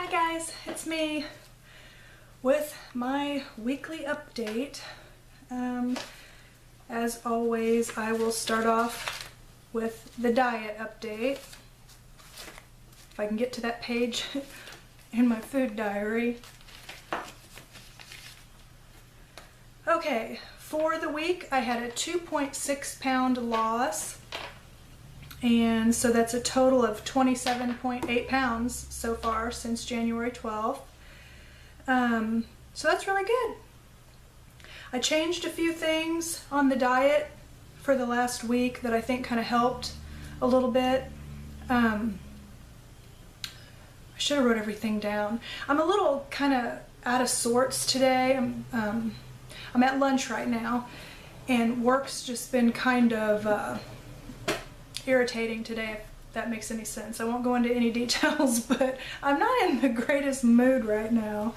Hi guys, it's me with my weekly update. As always, I will start off with the diet update. If I can get to that page in my food diary. Okay, for the week I had a 2.6 pound loss. And so that's a total of 27.8 pounds so far since January 12th. So that's really good. I changed a few things on the diet for the last week that I think kind of helped a little bit. I should have wrote everything down. I'm a little kind of out of sorts today. I'm at lunch right now, and work's just been kind of irritating today, if that makes any sense. I won't go into any details, but I'm not in the greatest mood right now,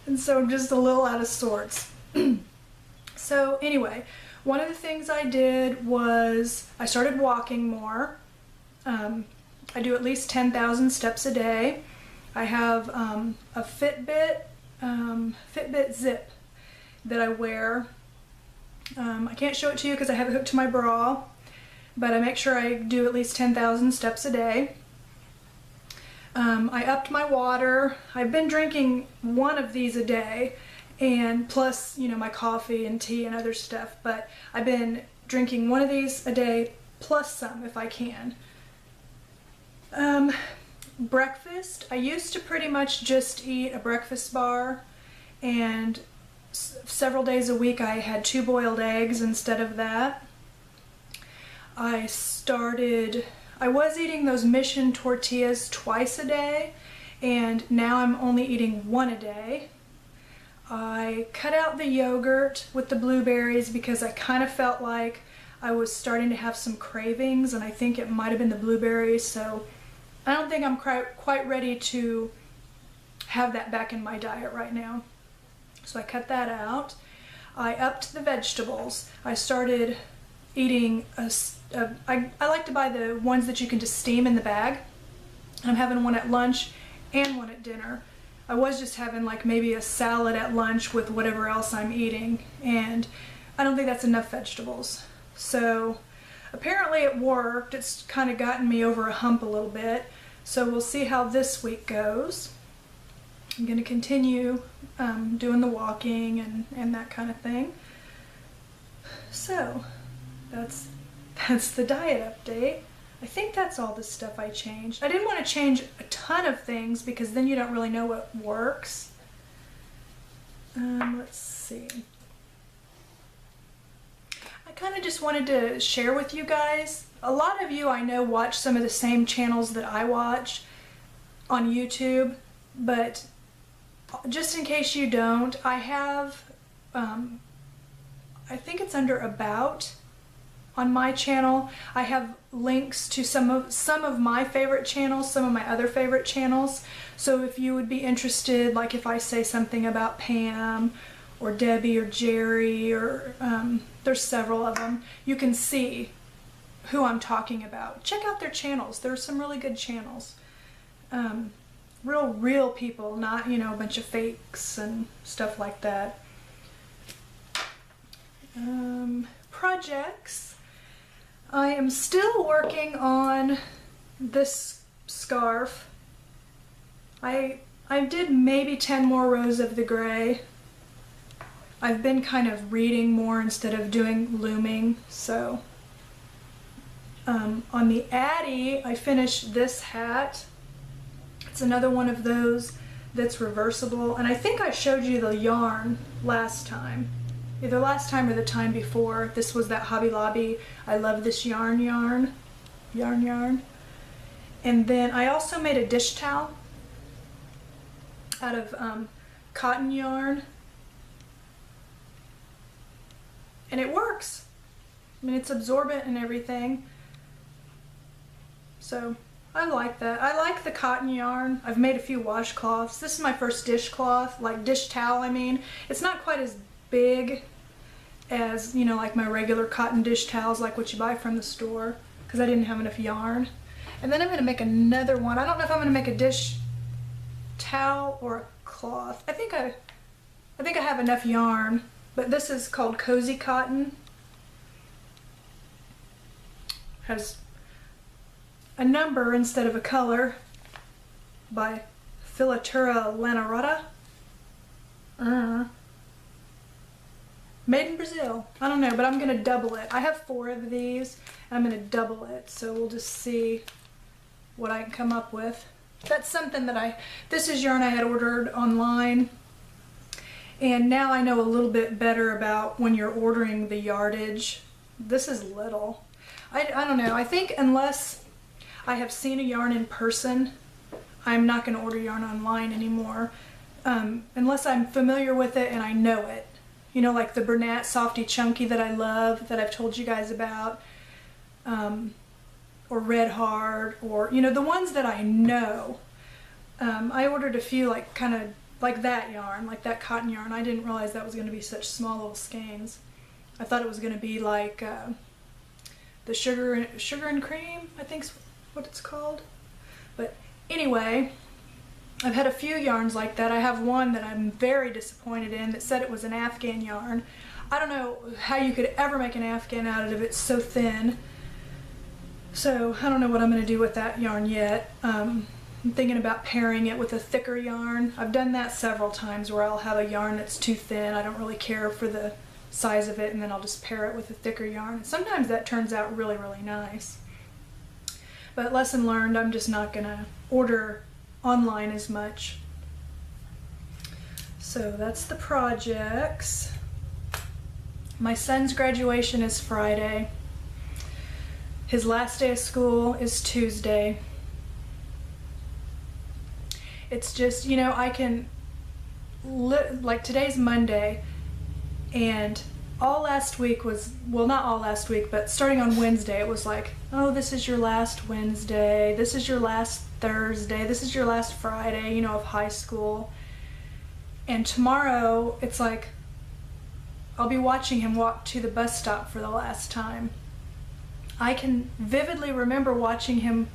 and so I'm just a little out of sorts. So anyway, one of the things I did was I started walking more. I do at least 10,000 steps a day. I have a Fitbit Zip that I wear. I can't show it to you because I have it hooked to my bra, but I make sure I do at least 10,000 steps a day. I upped my water. I've been drinking one of these a day, and plus, you know, my coffee and tea and other stuff, but I've been drinking one of these a day plus some if I can. Breakfast, I used to pretty much just eat a breakfast bar, and several days a week I had 2 boiled eggs instead of that. I was eating those Mission tortillas twice a day, and now I'm only eating one a day. I cut out the yogurt with the blueberries because I kind of felt like I was starting to have some cravings, and I think it might have been the blueberries, so I don't think I'm quite ready to have that back in my diet right now. So I cut that out. I upped the vegetables. I started eating I like to buy the ones that you can just steam in the bag. I'm having one at lunch and one at dinner. I was just having like maybe a salad at lunch with whatever else I'm eating, and I don't think that's enough vegetables. So apparently it worked. It's kind of gotten me over a hump a little bit. So we'll see how this week goes. I'm going to continue doing the walking and that kind of thing. So that's the diet update. I think that's all the stuff I changed. I didn't want to change a ton of things because then you don't really know what works. Let's see. I kind of just wanted to share with you guys. A lot of you I know watch some of the same channels that I watch on YouTube, but just in case you don't, I have, I think it's under About on my channel. I have links to some of my favorite channels, some of my other favorite channels. So if you would be interested, like if I say something about Pam or Debbie or Jerry, or there's several of them, you can see who I'm talking about. Check out their channels. There are some really good channels. Real people, not, you know, a bunch of fakes and stuff like that. Projects. I am still working on this scarf. I did maybe 10 more rows of the gray. I've been kind of reading more instead of doing looming, so on the Addy I finished this hat. It's another one of those that's reversible, and I think I showed you the yarn last time. Either last time or the time before. This was that Hobby Lobby I Love This yarn. And then I also made a dish towel out of cotton yarn, and it works. I mean, it's absorbent and everything, so I like that. I like the cotton yarn. I've made a few washcloths. This is my first dishcloth, like dish towel I mean. It's not quite as big as, you know, like my regular cotton dish towels like what you buy from the store, because I didn't have enough yarn. And then I'm going to make another one. I don't know if I'm going to make a dish towel or a cloth. I think I have enough yarn, but this is called Cozy Cotton. Has a number instead of a color by Filatura Lanarata. Made in Brazil. I don't know, but I'm gonna double it. I have 4 of these, and I'm gonna double it. So we'll just see what I can come up with. That's something that this is yarn I had ordered online. And now I know a little bit better about when you're ordering the yardage. This is little. I don't know. I think unless I have seen a yarn in person, I'm not going to order yarn online anymore. Unless I'm familiar with it and I know it. You know, like the Bernat Softy Chunky that I love, that I've told you guys about. Or Red Hard, or, you know, the ones that I know. I ordered a few, like, kind of like that yarn, like that cotton yarn. I didn't realize that was going to be such small little skeins. I thought it was going to be like the sugar and cream, I think's what it's called. But anyway, I've had a few yarns like that. I have one that I'm very disappointed in that said it was an Afghan yarn. I don't know how you could ever make an Afghan out of it. It's so thin. So I don't know what I'm going to do with that yarn yet. I'm thinking about pairing it with a thicker yarn. I've done that several times where I'll have a yarn that's too thin. I don't really care for the size of it, and then I'll just pair it with a thicker yarn. Sometimes that turns out really, really nice. But lesson learned, I'm just not going to order online as much. So that's the projects. My son's graduation is Friday. His last day of school is Tuesday. It's just, you know, I can, like today's Monday, and all last week was, well, not all last week, but starting on Wednesday, it was like, oh, this is your last Wednesday, this is your last Thursday, this is your last Friday, you know, of high school. And tomorrow, it's like, I'll be watching him walk to the bus stop for the last time. I can vividly remember watching him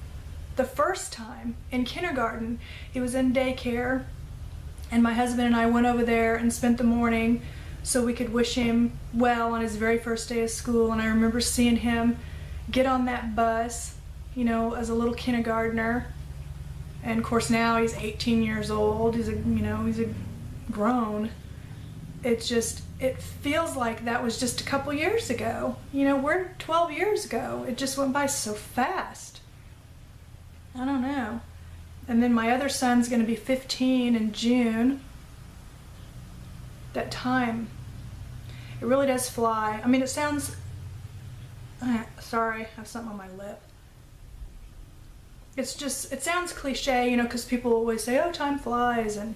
the first time in kindergarten. He was in daycare, and my husband and I went over there and spent the morning so we could wish him well on his very first day of school. And I remember seeing him get on that bus, you know, as a little kindergartner. And of course now he's 18 years old. He's a grown. It's just, it feels like that was just a couple years ago. You know, we're 12 years ago. It just went by so fast. I don't know. And then my other son's going to be 15 in June. That time, it really does fly. I mean, it sounds, sorry, I have something on my lip. It's just, it sounds cliche, you know, because people always say, oh, time flies. And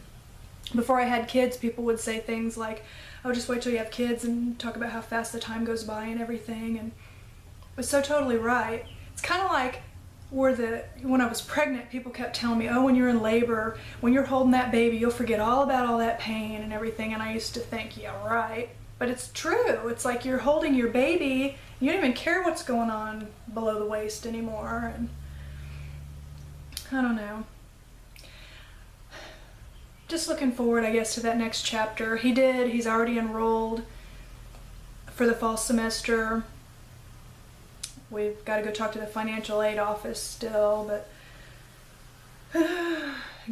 before I had kids, people would say things like, oh, just wait till you have kids and talk about how fast the time goes by and everything. And it's so totally right. It's kind of like when I was pregnant, people kept telling me, oh, when you're in labor, when you're holding that baby, you'll forget all about all that pain and everything. And I used to think, yeah, right. But it's true. It's like you're holding your baby, you don't even care what's going on below the waist anymore. And I don't know. Just looking forward, I guess, to that next chapter. He's already enrolled for the fall semester. We've got to go talk to the financial aid office still, but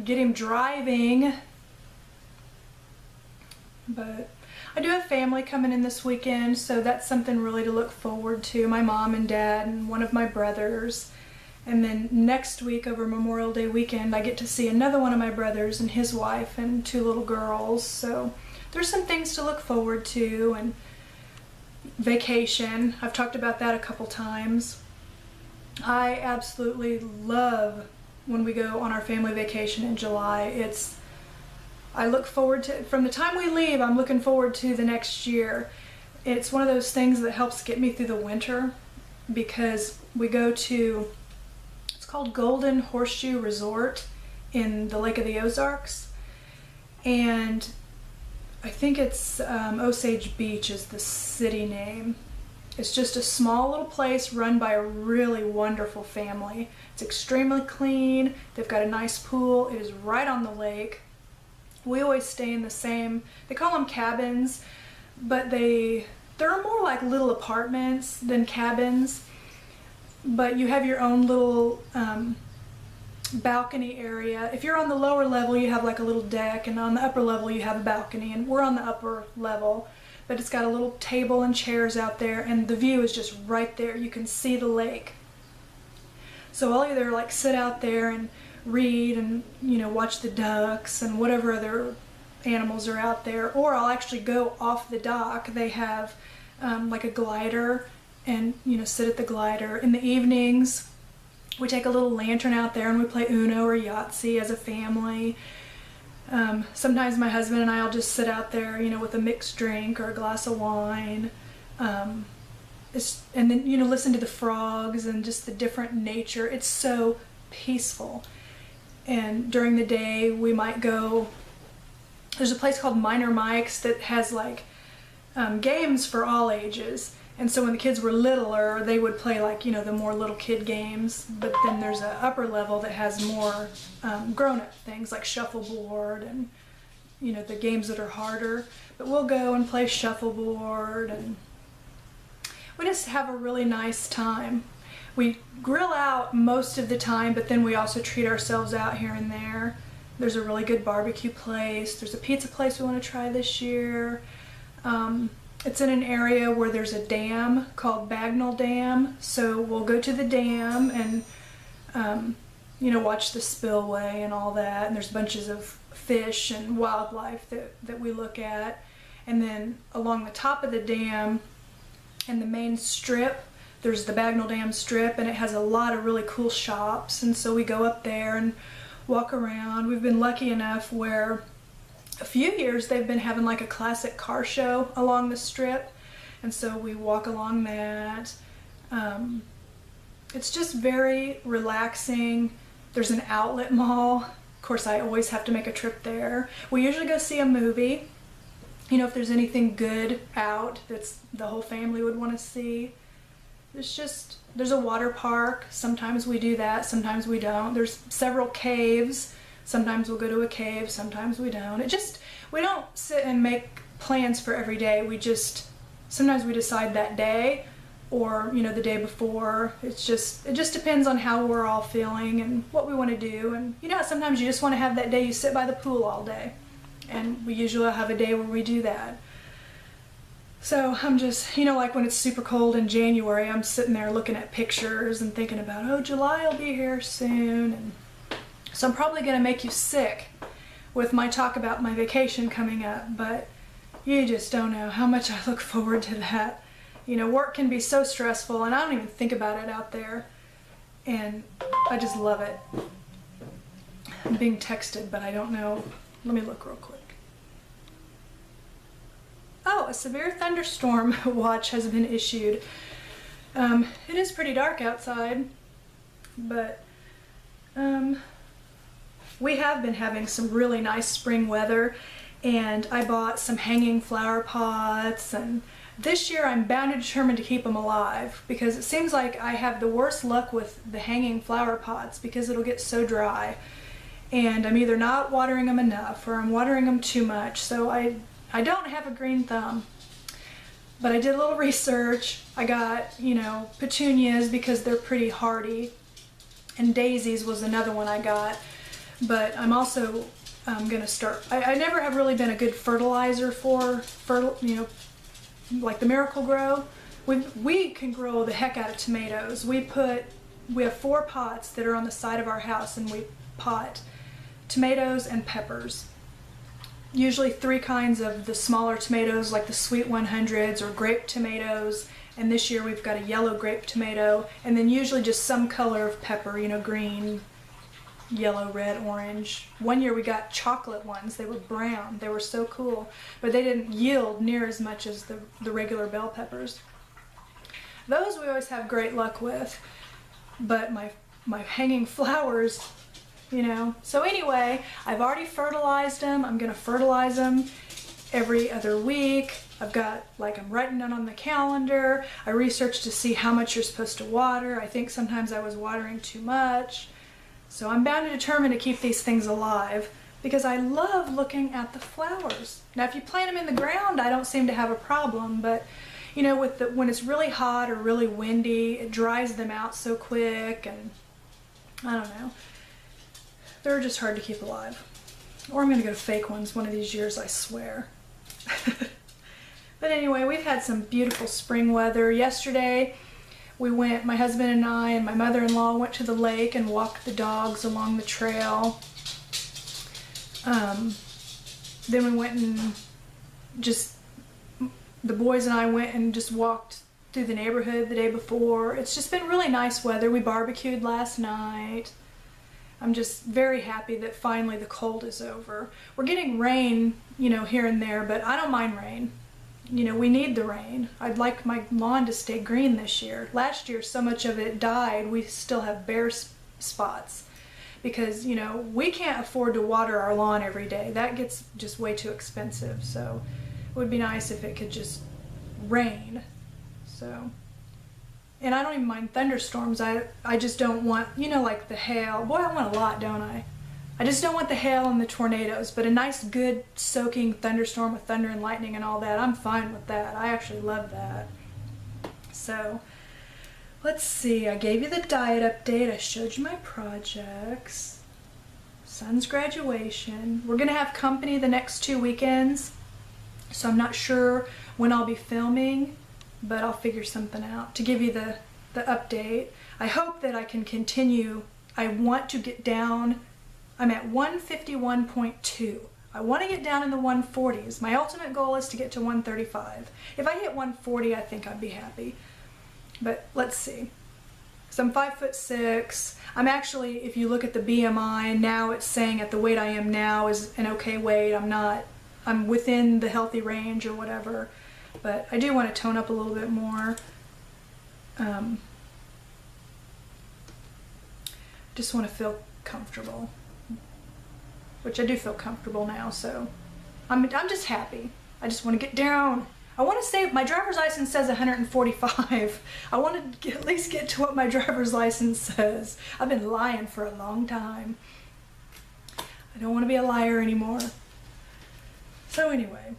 get him driving. But I do have family coming in this weekend, so that's something really to look forward to. My mom and dad and one of my brothers. And then next week, over Memorial Day weekend, I get to see another one of my brothers and his wife and 2 little girls. So there's some things to look forward to. And vacation, I've talked about that a couple times. I absolutely love when we go on our family vacation in July. I look forward to, from the time we leave, I'm looking forward to the next year. It's one of those things that helps get me through the winter, because we go to, it's called Golden Horseshoe Resort in the Lake of the Ozarks, and I think it's Osage Beach is the city name. It's just a small little place run by a really wonderful family. It's extremely clean. They've got a nice pool. It is right on the lake. We always stay in the same, they call them cabins, but they're more like little apartments than cabins. But you have your own little balcony area. If you're on the lower level, you have like a little deck, and on the upper level you have a balcony, and we're on the upper level. But it's got a little table and chairs out there, and the view is just right there. You can see the lake. So I'll either like sit out there and read and, you know, watch the ducks and whatever other animals are out there, or I'll actually go off the dock. They have like a glider, and, you know, sit at the glider. In the evenings, we take a little lantern out there and we play Uno or Yahtzee as a family. Sometimes my husband and I will just sit out there, you know, with a mixed drink or a glass of wine, and then, you know, listen to the frogs and just the different nature. It's so peaceful. And during the day we might go, there's a place called Minor Mike's that has like games for all ages. And so when the kids were littler, they would play like, you know, the more little kid games. But then there's an upper level that has more grown-up things like shuffleboard and, you know, the games that are harder. But we'll go and play shuffleboard, and we just have a really nice time. We grill out most of the time, but then we also treat ourselves out here and there. There's a really good barbecue place. There's a pizza place we want to try this year. It's in an area where there's a dam called Bagnall Dam, so we'll go to the dam and you know, watch the spillway and all that. And there's bunches of fish and wildlife that we look at. And then along the top of the dam and the main strip, there's the Bagnall Dam strip, and it has a lot of really cool shops. And so we go up there and walk around. We've been lucky enough where a few years they've been having like a classic car show along the strip, and so we walk along that. It's just very relaxing. There's an outlet mall. Of course, I always have to make a trip there. We usually go see a movie, you know, if there's anything good out that's the whole family would want to see. There's a water park. Sometimes we do that, sometimes we don't. There's several caves. Sometimes we'll go to a cave, sometimes we don't. We don't sit and make plans for every day. Sometimes we decide that day, or, you know, the day before. It just depends on how we're all feeling and what we want to do. And, you know, sometimes you just want to have that day you sit by the pool all day. And we usually have a day where we do that. So I'm just, you know, like when it's super cold in January, I'm sitting there looking at pictures and thinking about, oh, July will be here soon. And so I'm probably going to make you sick with my talk about my vacation coming up, but you just don't know how much I look forward to that. You know, work can be so stressful, and I don't even think about it out there, and I just love it. I'm being texted, but I don't know. Let me look real quick. Oh, a severe thunderstorm watch has been issued. It is pretty dark outside, but we have been having some really nice spring weather, and I bought some hanging flower pots, and this year I'm bound and determined to keep them alive, because it seems like I have the worst luck with the hanging flower pots because it'll get so dry, and I'm either not watering them enough or I'm watering them too much, so I don't have a green thumb. But I did a little research. I got, you know, petunias because they're pretty hardy, and daisies was another one I got. But I'm also gonna start, I never have really been a good fertilizer for, you know, like the Miracle-Gro. We can grow the heck out of tomatoes. We have 4 pots that are on the side of our house, and we pot tomatoes and peppers. Usually 3 kinds of the smaller tomatoes, like the sweet 100s or grape tomatoes, and this year we've got a yellow grape tomato, and then usually just some color of pepper, you know, green, yellow, red, orange. One year we got chocolate ones. They were brown. They were so cool, but they didn't yield near as much as the regular bell peppers. Those we always have great luck with, but my hanging flowers, you know. So anyway, I've already fertilized them. I'm gonna fertilize them every other week. I've got, like, I'm writing it on the calendar. I researched to see how much you're supposed to water. I think sometimes I was watering too much. So I'm bound and determined to keep these things alive because I love looking at the flowers. Now, if you plant them in the ground, I don't seem to have a problem, but you know, when it's really hot or really windy, it dries them out so quick, and I don't know. They're just hard to keep alive. Or I'm gonna go fake ones one of these years, I swear. But anyway, we've had some beautiful spring weather. Yesterday, my husband and I and my mother-in-law went to the lake and walked the dogs along the trail. Then we went and the boys and I went and just walked through the neighborhood the day before. It's just been really nice weather. We barbecued last night. I'm just very happy that finally the cold is over. We're getting rain, you know, here and there, but I don't mind rain. You know, we need the rain. I'd like my lawn to stay green this year. Last year, so much of it died, we still have bare spots. Because, you know, we can't afford to water our lawn every day. That gets just way too expensive. So it would be nice if it could just rain. So, and I don't even mind thunderstorms. I just don't want, you know, like the hail. Boy, I want a lot, don't I? I just don't want the hail and the tornadoes, but a nice, good, soaking thunderstorm with thunder and lightning and all that, I'm fine with that. I actually love that. So, let's see. I gave you the diet update. I showed you my projects. Son's graduation. We're going to have company the next 2 weekends, so I'm not sure when I'll be filming, but I'll figure something out to give you the update. I hope that I can continue. I want to get down. I'm at 151.2. I want to get down in the 140s. My ultimate goal is to get to 135. If I hit 140, I think I'd be happy. But let's see. So I'm 5'6". I'm actually, if you look at the BMI, now it's saying at the weight I am now is an okay weight. I'm within the healthy range or whatever. But I do want to tone up a little bit more. Just want to feel comfortable. Which I do feel comfortable now, so I'm just happy. I just want to get down. I want to say my driver's license says 145. I want to at least get to what my driver's license says. I've been lying for a long time. I don't want to be a liar anymore. So anyway.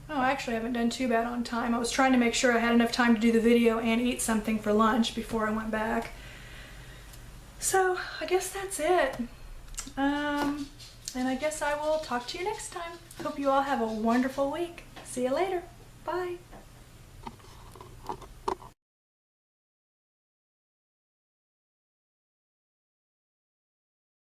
Oh, actually I haven't done too bad on time. I was trying to make sure I had enough time to do the video and eat something for lunch before I went back. So I guess that's it. And I guess I will talk to you next time. Hope you all have a wonderful week. See you later. Bye.